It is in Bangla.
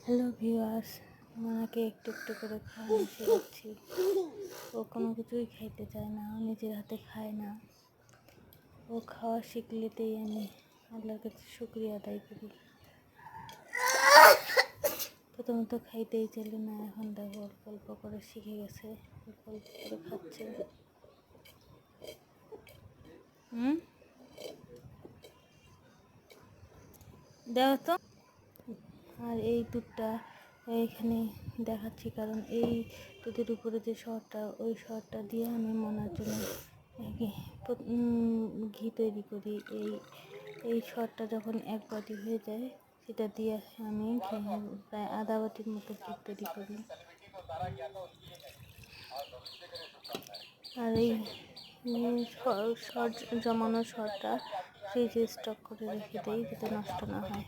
হ্যালো ভিউয়ার্স, ওনাকে একটু একটু করে খাওয়ানো শেখাচ্ছি। ও কোনো কিছুই খাইতে চায় না, ও নিজের হাতে খায় না। ও খাওয়া শিখলেতেই আমি আল্লাহর কাছে শুকরিয়া আদায় করি। প্রথমত খাইতেই চাইলে না, এখন দেখো অল্প অল্প করে শিখে গেছে, অল্প অল্প করে খাচ্ছে। দেখো তো। আর এই দুধটা এইখানে দেখাচ্ছি, কারণ এই দুধের উপরে যে শহরটা, ওই শহরটা দিয়ে আমি মনার জন্য ঘি তৈরি করি। এই শহরটা যখন এক বাটি হয়ে যায়, সেটা দিয়ে আমি প্রায় আধা বাটির মতো ঘি তৈরি করি। আর এই জমানো শহরটা ফ্রিজে স্টক করে রেখে দিই, যাতে নষ্ট না হয়।